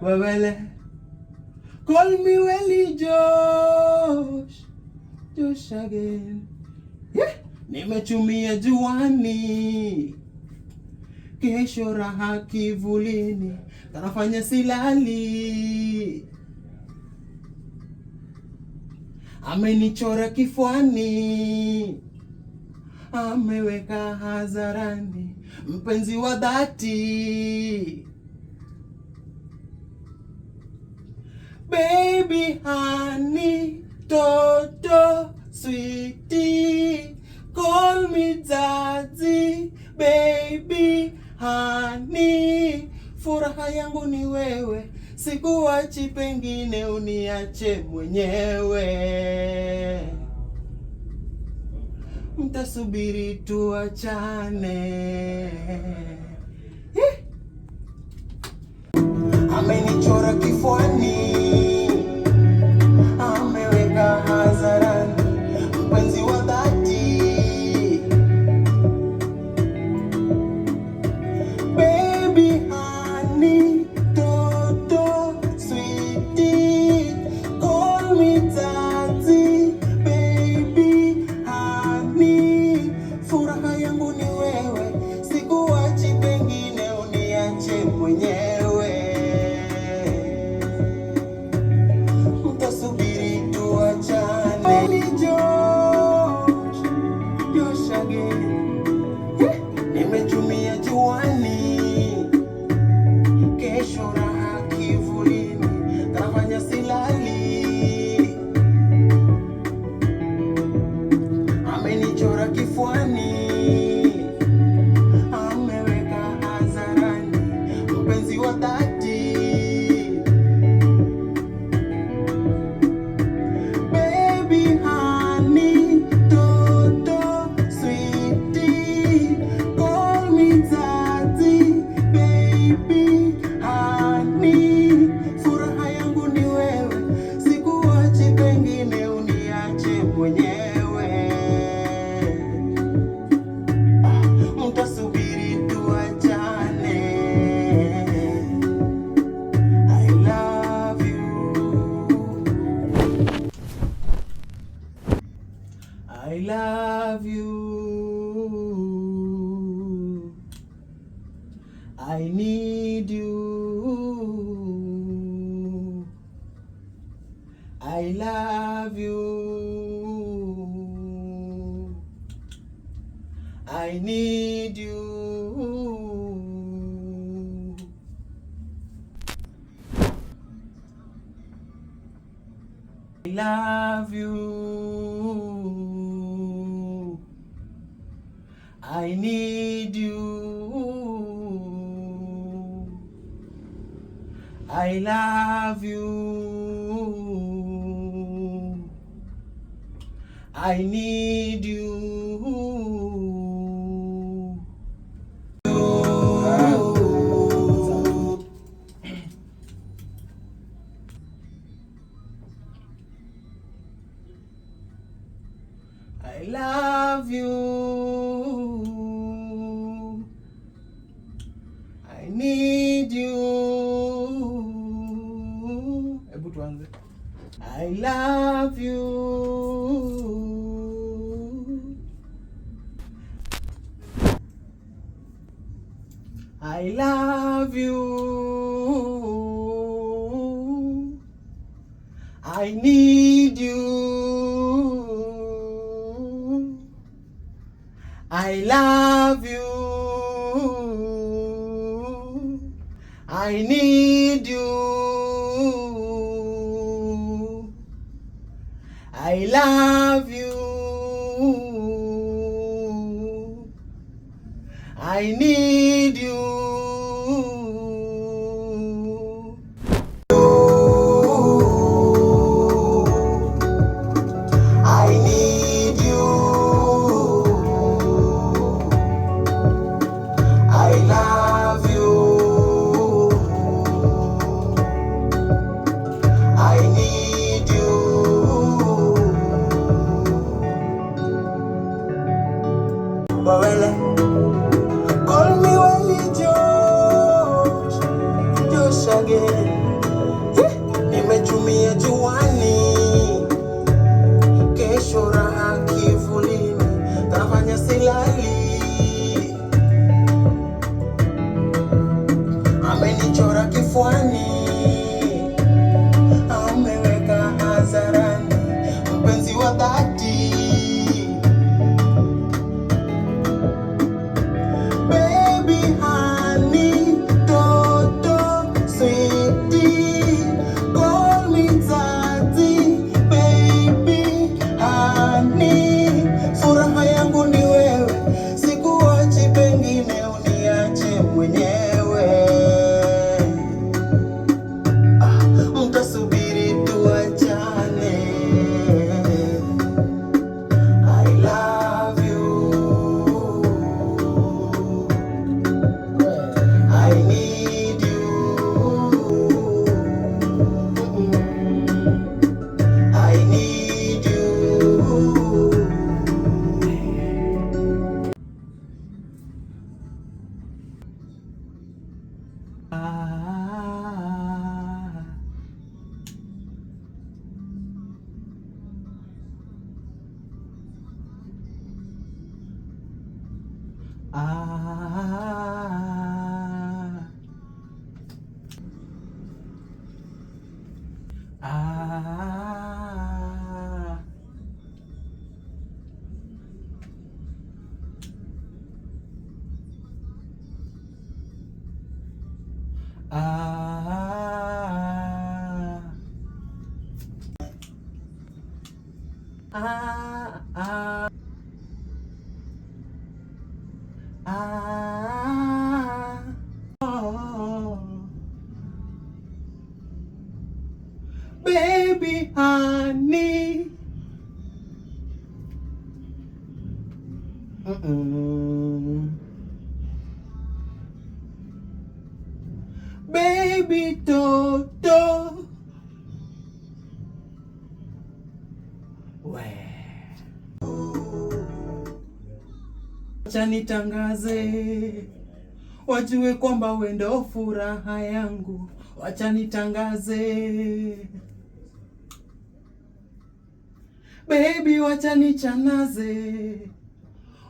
Wele. Call me Welly Josh again. Yeah. Nimechumia juani, kesho raha kivulini, kanafanya silali, amenichora kifuani, ameweka hadharani, mpenzi wa dhati. Baby honey, toto sweetie, call me daddy. Baby honey, furaha yangu ni wewe, sikuachi pengine uniache mwenyewe. Mtasubiri tuachane. Amenichora kifuani, ameweka hadharani, mpenzi wa dhati. Baby honey, toto sweetie, call me daddy. Baby honey, furaha yangu ni wewe, sikuachi pengine uniache mwenyewe. Nimechumia juani, kesho raha kivulini, kafanya silali, amenichora kifuani, ameweka hadharani, mpenzi wa dhati. Baby honey, toto sweetie, call me daddy. Baby honey, furaha yangu ni wewe, sikuachi pengine uniache mwenyewe. Mtasubiri tuachane. I love you, I love you, I need you, I love you, I need you. I love you, I need you, I love you, I need you. I love you, I need you. Hebu tuanze. I love you, I love you, I need you, I love you, I need you, I love you, I need you. Wele. Baby honey, baby toto, acha nitangaze wajue kwamba wewe ndo furaha yangu, acha nitangaze baby, wacha nichanaze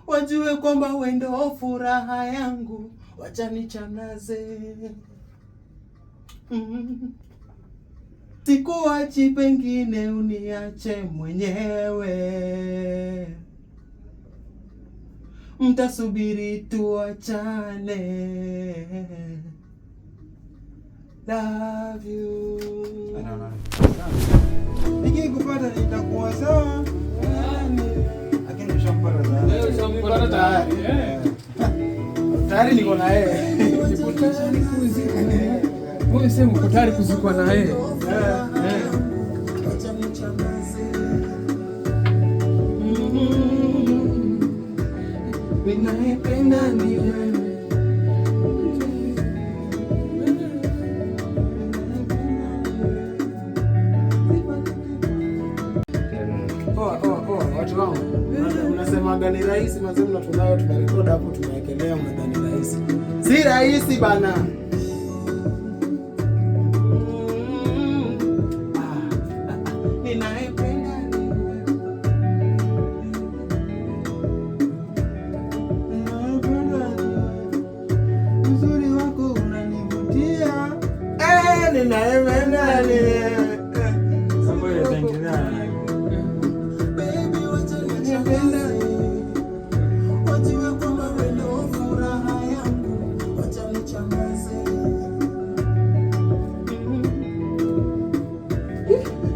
wajue kwamba wewe ndo furaha yangu, wacha nichanaze. Sikuachi, pengine uniache mwenyewe, mtasubiri tuachane. Love you. Nikikupata nitakuwa sawa. Lakini nishampata sana. Leo nishampata tayari. Tayari niko na yeye. Niko tayari kuzikwa na yeye. Wewe sema uko tayari kuzikwa na yeye. Ninayependa ni wewe. Watu wangu, unasemaga ni rahisi, mazee mnatunao tunarekodi hapo tunawekelea, mnadhani rahisi. Si rahisi bana. Ninayependa ni wewe. Uzuri wako unanivutia. Ninayependa ni wewe.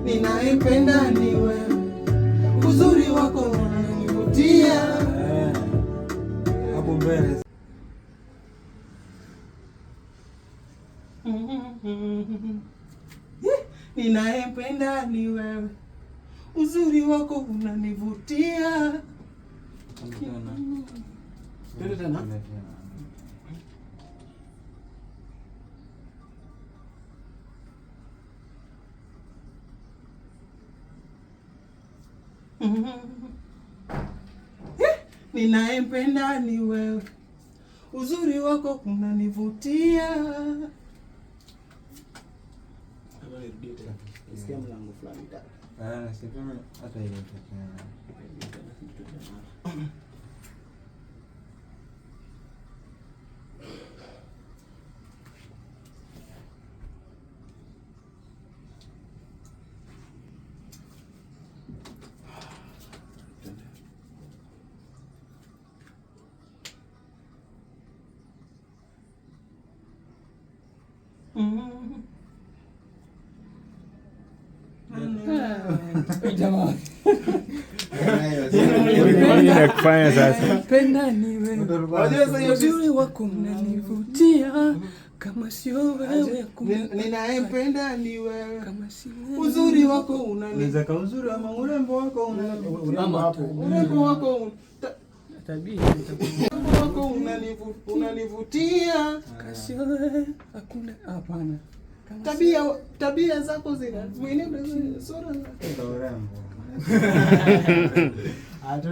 Ninayependa ni wewe, uzuri wako unanivutia. Hapo mbele. Ninayependa ni wewe, uzuri wako unanivutia. Twende tena. Ninayempenda ni wewe, uzuri wako unanivutia. Isikia mlango fulani tatu. Sipeme hata ile tena. Jamaa. Inakufanya sasa. Penda ni wewe. Uzuri wako unanivutia. Kama sio wewe ninayempenda ni wewe. Kama sio Uzuri wako unanivutia. Unaweza uzuri ama urembo wako urembo hapo. Urembo wako tabia wako unanivutia. Kasio hakuna hapana. Tabia zako zina mwenendo sura za urembo. Atu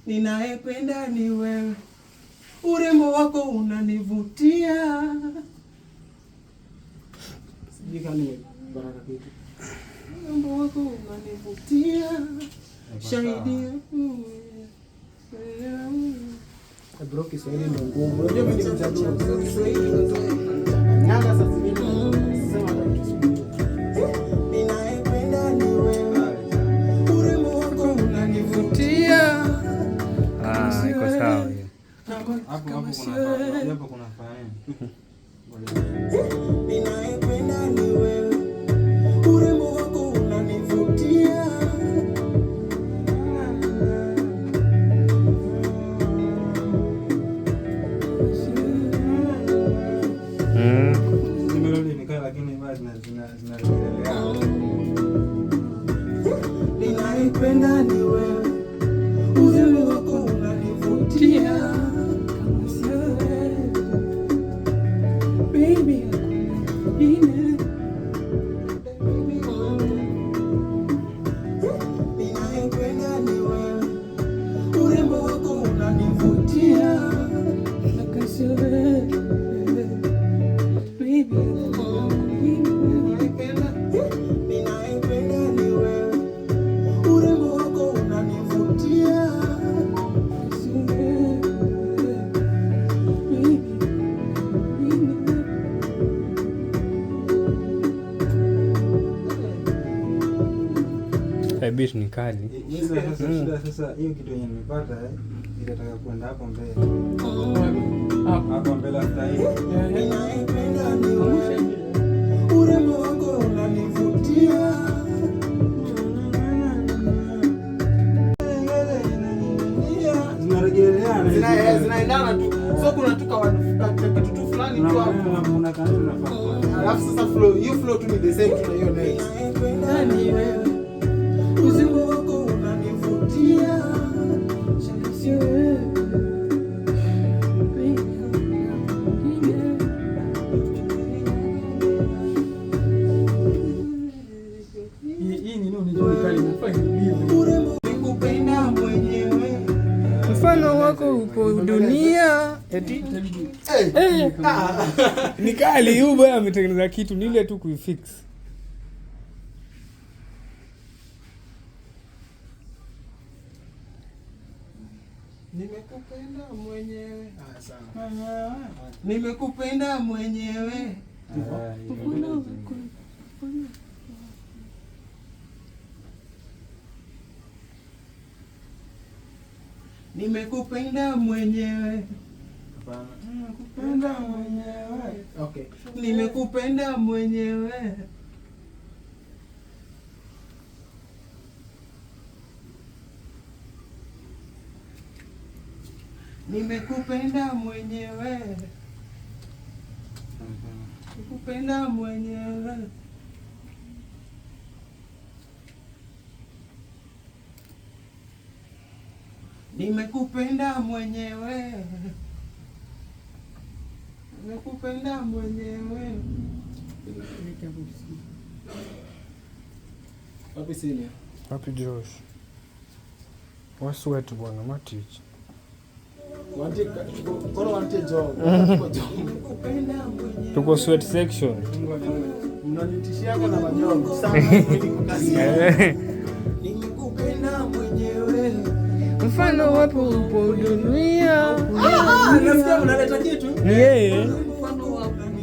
ninayependa ni wewe, urembo wako unanivutia. Sijui kama kani baraka kitu. Urembo wako unanivutia. Shahidi. Bro, Kiswahili ndio ngumu. Unajua mimi ni mjaluo. Kiswahili ndio nyanga sasa zingine. Sema hata Kiswahili. Ninaipenda ni wewe. Urembo wako unanivutia. Iko sawa hiyo. Hapo kuna fanya. Ninaipenda ni wewe. Urembo wako unanivutia. Nimerudi nikaa lakini bado zinaendelea. Ninaipenda ni wewe. Urembo wako unanivutia. Baby, ninaipenda ni wewe. Urembo wako unanivutia. Ninaipenda ni wewe. Urembo wako unanivutia. Beat ni kali. Sasa hiyo kitu yenye nimepata inataka kwenda hapo mbele. Hapo mbele hata hii. Ninaipenda ni wewe. Urembo wako unanivutia. Zinaendana tu. So kuna kitu tu fulani tu hapo. Alafu sasa flow, hiyo flow tu ni the same tu na hiyo next. Nani wewe? Urembo wako unanivutia. Mfano wako upo dunia. Ni kali huyu bwana ametengeneza kitu ni ile tu kuifix. Nimekupenda mwenyewe. Sawa. Nimekupenda mwenyewe. Nimekupenda mwenyewe. Nimekupenda mwenyewe. Okay. Nimekupenda mwenyewe. Nimekupenda mwenyewe. Nimekupenda mwenyewe. Nimekupenda mwenyewe. Nimekupenda mwenyewe. Wapi sini? Wapi Josh? Waswetu bwana matich. Tuko sweat section. Mnanitishiaga na majongo sana. Nimekupenda mwenyewe. Mfano wapo upo dunia. Nasikia unaleta kitu? Ni yeye.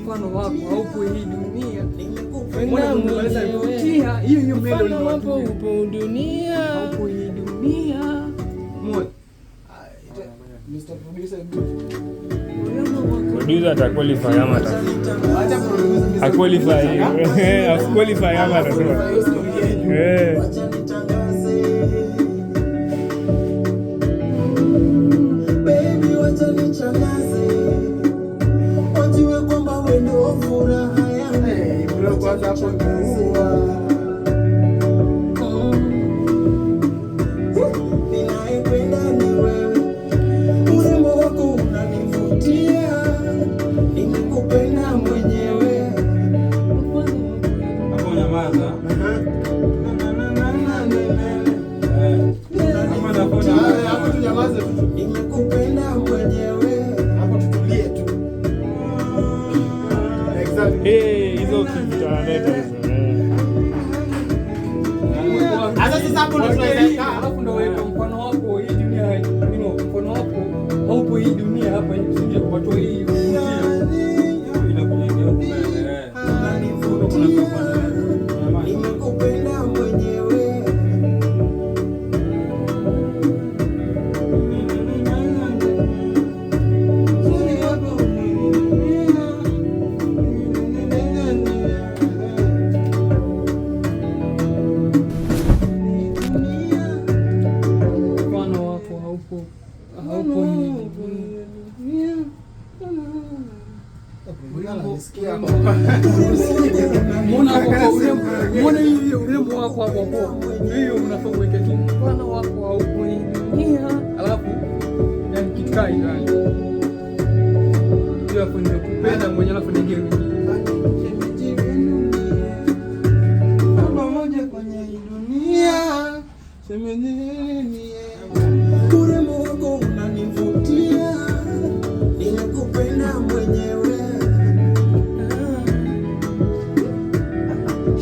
Mfano wako haupo hii dunia. Nimekupenda mwenyewe. Hiyo melody wapo upo dunia. Haupo hii dunia. Mr. Producer, Producer ataqualify ama acha producer. Aqualify ama atasema. Acha nitangaze. Baby, wacha nitangaze. Wajue kwamba wewe ndio furaha yangu. Bro, kwanza hapo kuua. Ninaipenda ni wewe. Urembo wako unanivutia. Nimekupenda mwenyewe. Hapo nyamaza. Hapo tunyamaze tu. Nimekupenda mwenyewe. Hapo tutulie tu. hizo kitaleta hizo. Sasa hapo ndo tunaweka, alafu ndo weka mfano wako hii dunia, mfano wako haupo hii dunia hapa nje watu hii Ila kunyengea mbele. nimekupenda mwenyewe. mfano wako haupo hii dunia. Mbona hiyo urembo wako hapo hiyo unafaa uweke tu mfano wako haupo hii dunia, alafu yani kitu kai gani hiyo hapo, nimekupenda mwenyewe, alafu nige Namba moja kwenye hii dunia, semeni urembo wako unanivutia, nimekupenda mwenyewe.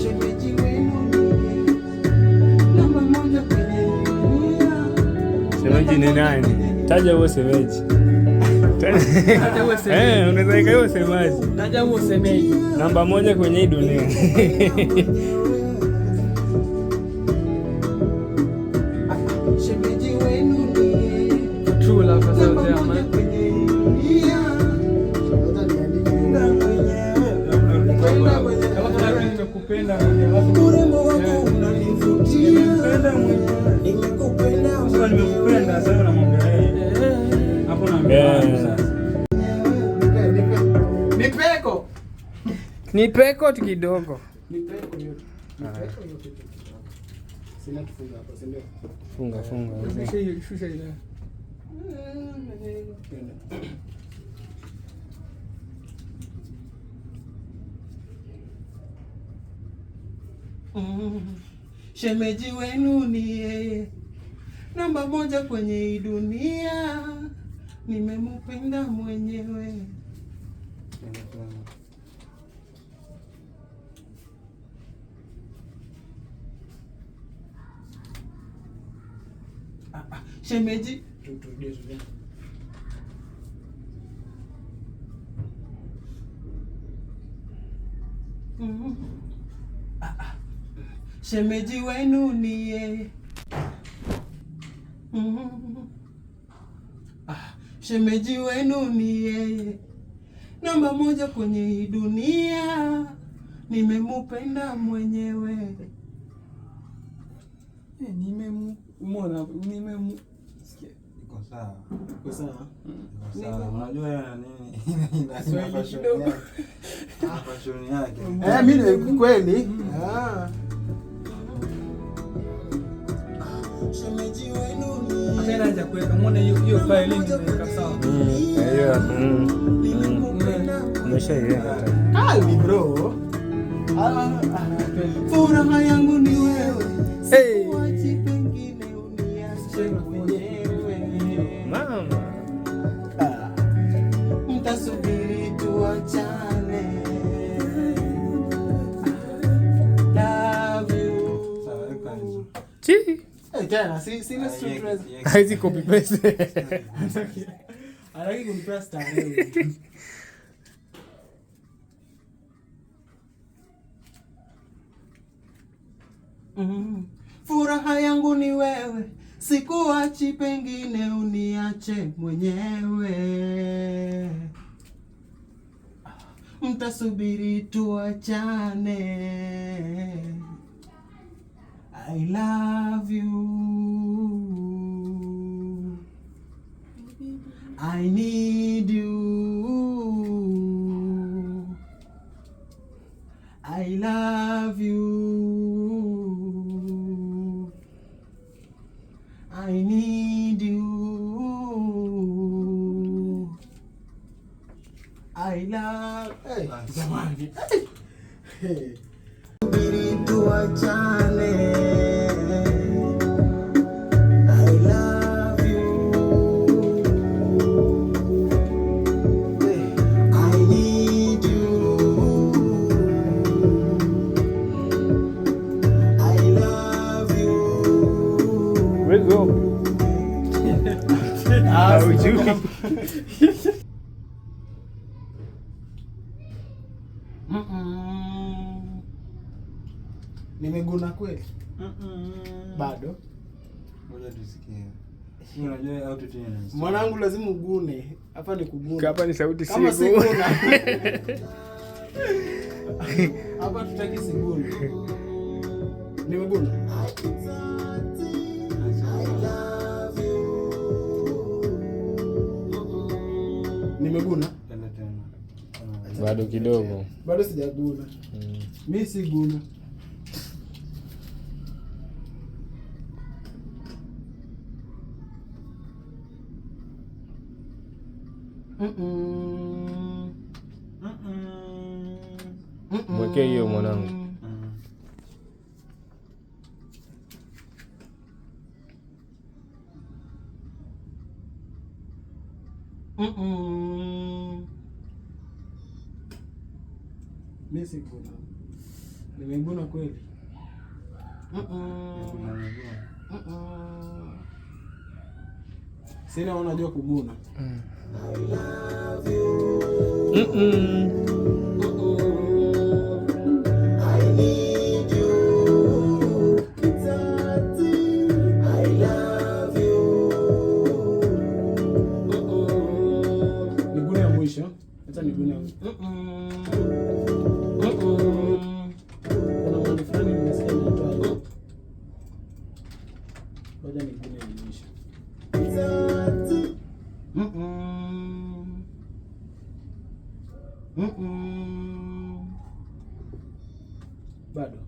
Shemeji wenu ndiye namba moja kwenye hii dunia. Shemeji ni nani? Taja huo shemeji. Unaweza weka hiyo semaji. taja huo semeji. Namba moja kwenye hii dunia. Shemeji wenu ndiye True love for namba South moja America. kwenye hii dunia. Alafu na wewe nimekupenda mwenyewe, alafu Urembo wako unanivutia, Nimempenda mwenyewe. nimekupenda Sasa nimekupenda sasa namwambia yeye. Hapo naambia sasa. Nipeko. nipeko tu kidogo. Nipeko yote. Nipeko yote. Sina kifunga hapo, si ndio? Funga. Shusha ile. Shemeji wenu ni yeye, namba moja kwenye hii dunia, nimempenda mwenyewe. Shemeji shemeji wenu ni yeye. Shemeji wenu ni yeye, namba moja kwenye hii dunia, nimempenda mwenyewe. Sikia. Iko sawa. Kwa sawa. Iko sawa. Unajua ya nini? Ina fashion kidogo. yake. Fashion yake. Mimi kweli. Shemeji wenu ni Tena haja kuweka muone hiyo violin imeweka sawa. Hiyo. Umeshaiweka. kali bro. Furaha yangu ni wewe. Sikuachi pengine uniache mwenyewe. Mama. Mtasubiri tuachane. Love you. Sawa, weka hizo. Chi. Tena sina stress. Hizi copy paste. Anataka kunipea starehe. Furaha yangu ni wewe, sikuachi pengine uniache mwenyewe. Mtasubiri tuachane. I love you. I need you. I love you. I need you. I love. Hey, jamani. Hey. Subiri tuachane. I love you. I need you. Nimeguna kweli? Bado. Ngoja tusikie. Unajua au tutene. Mwanangu lazima ugune. Hapa ni kuguna. Hapa ni sauti si kama guna. Hapa tutaki siguna. Nimeguna. Nimeguna. Tena tena. Bado kidogo. Bado sijaguna. Mimi si guna. Mweke hiyo mwanangu. Mimi si guna. Nimeguna kweli. Sina unajua kuguna. Nigune ya mwisho. Acha nigune ya mwisho. Kuna mwana fulani nimesikia anaitwa hiyo. Ngoja nigune ya mwisho. Bado.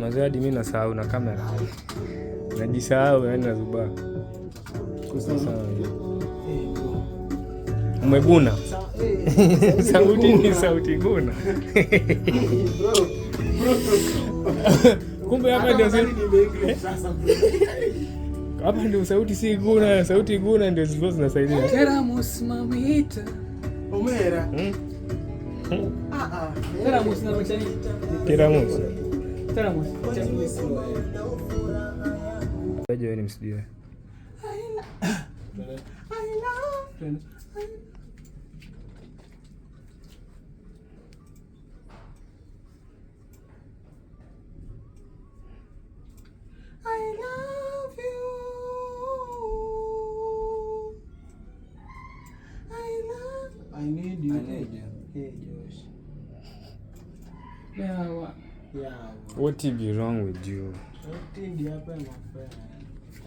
Mazadi mimi nasahau na kamera. Najisahau yani nazubaa. Umeguna. Sauti ni sauti guna. Kumbe hapa ndio hapa ndio sauti si guna, sauti guna ndio zilizo zinasaidia. Teramos mamita. Omera. Teramos na mchani. Teramos. Teramos. Waje wewe nimsijue. I need you. Hey Josh. Yeah. What be wrong with you? Ndio hapa mapema.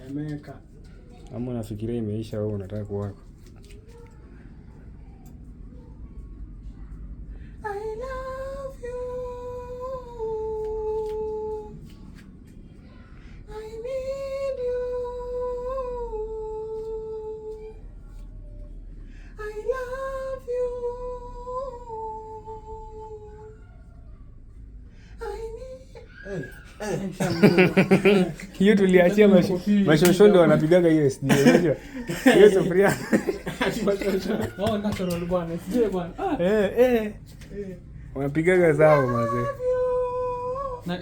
Ameka. Ama unafikiria imeisha wewe unataka kuwako? I love you. I need you. I love you. I need. Hiyo tuliachia mashosho ndio wanapigaga hiyo SD. Unajua? Hiyo sufuria. Oh, natural bwana. Sije bwana. Wanapigaga zao mazee.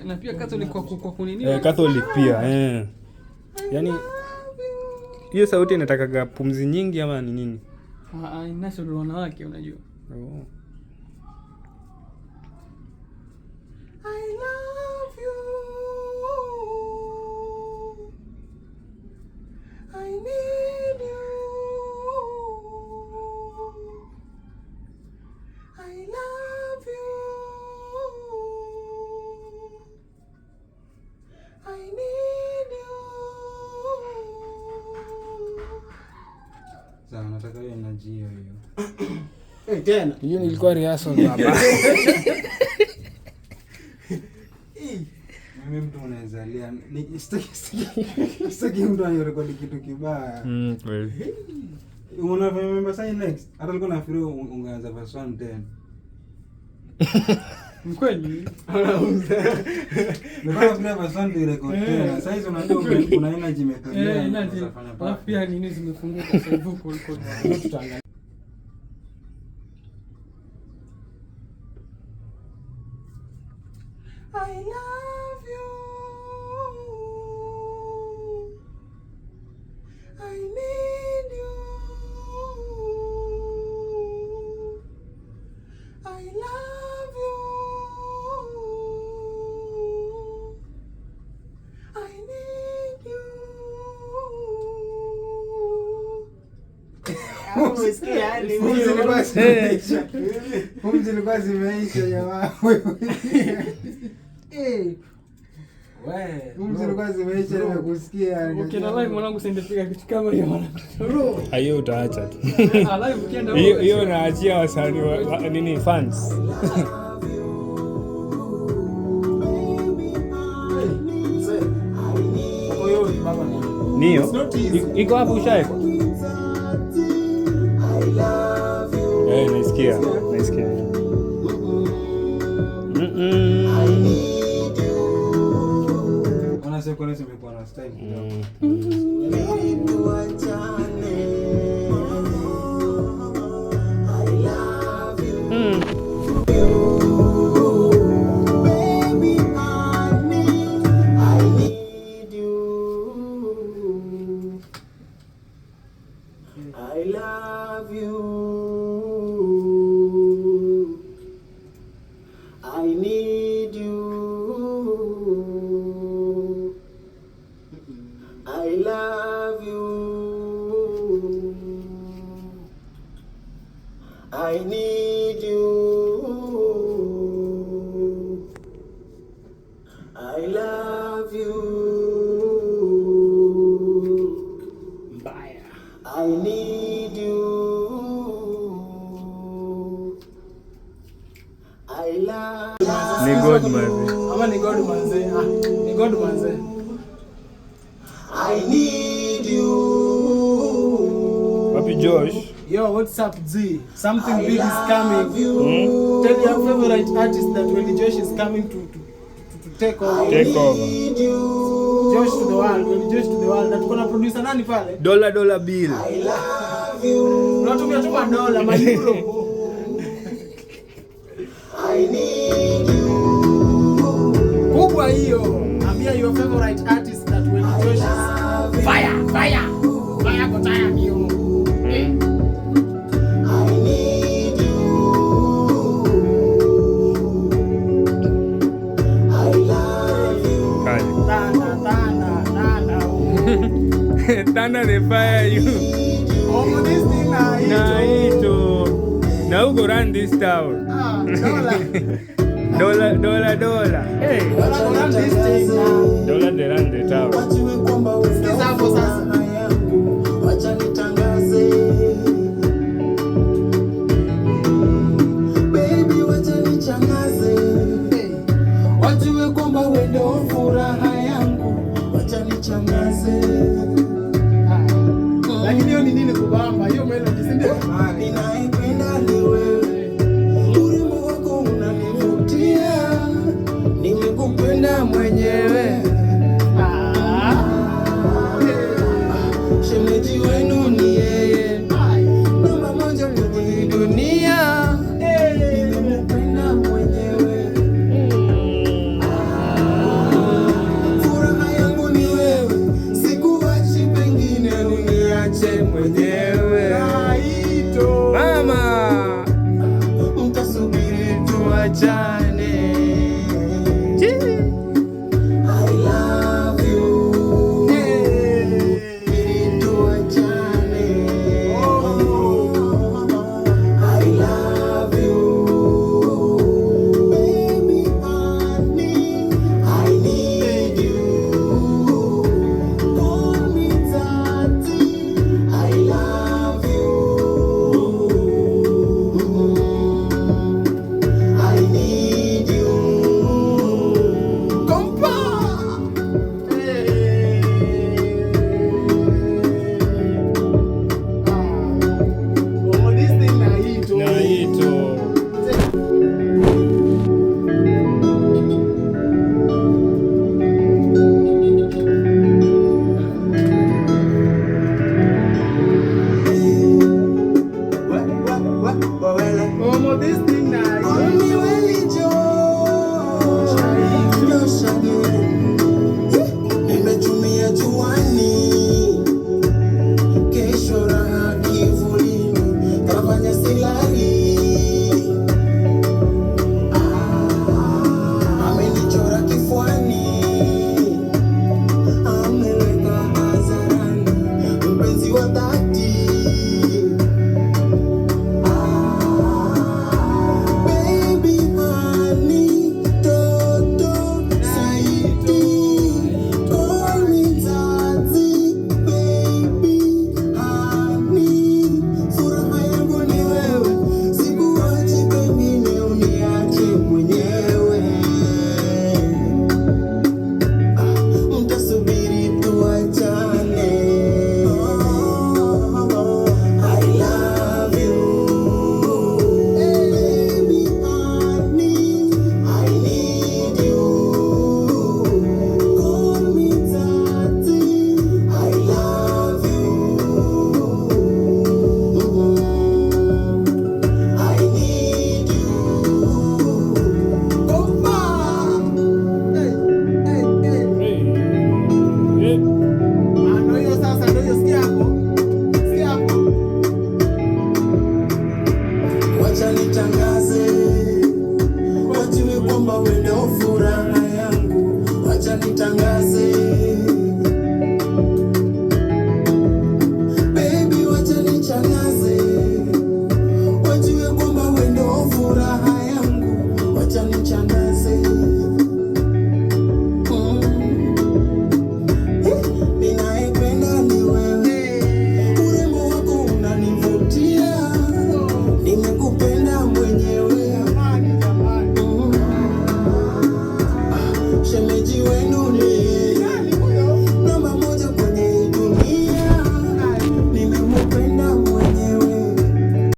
Na pia Catholic kwa kunini? Catholic pia. Yaani hiyo sauti inatakaga pumzi nyingi ama ni nini? Natural wanawake unajua. Oh. I love you. I need you. I love you. I need you. Sawa, nataka hiyo energy hiyo. Tena. Hiyo ilikuwa rehearsal baba. Mimi mtu unaezalia sitaki mtu anarekodi kitu kibaya. Kweli. Unavyoemba sasa next. Hata alikuwa nafikiri ungeanza verse 1 10. Mkweli? Ndio pia verse 1 ndio record tena. Sasa hizo unajua kuna energy imetulia. Energy. Alafu pia nini zimefunguka sasa hivi huko tutaangalia. I love you. Umesikia ni pumzi ilikuwa zimeisha jamaa. Pumzi ilikuwa zimeisha nimekusikia. Ukienda live mwanangu sindifika kitu kama hiyo bro. Hiyo utaacha tu. Live ukienda Hiyo naachia wasanii nini fans. Nio iko hapo ushaekwa? Naisikia. Unasema nimekuwa na style kidogo. I need you. I love you. Mbaya. I need you. I love you. Ni God manze. Ama ni God manze. Ni God manze. I need you. Wapi Josh? Yo, what's up, Z? Something big is coming. Tell your favorite artist that when Josh is coming to take over. Take over. Josh to the world. When Josh to the world. Na tuko na producer nani pale? Dollar bill. I love you. Unatumia tuma dola manipro. I need you. Kubwa hiyo. Ambia your favorite artist that when Josh is fire. Fire kwa taya hiyo. Tana the fire you. Oh, this thing Naito. Now go run this town. Dollar. Hey. Run this thing now. Dollar they run the town. Sikiza hapo sasa. Wacha nitangaze. Baby wacha nichangaze. Wajue kwamba wewe ndio furaha yangu. Wacha nichangaze. Lakini hiyo ni nini kubamba? Hiyo melody si ndio? Ninaipenda ni wewe.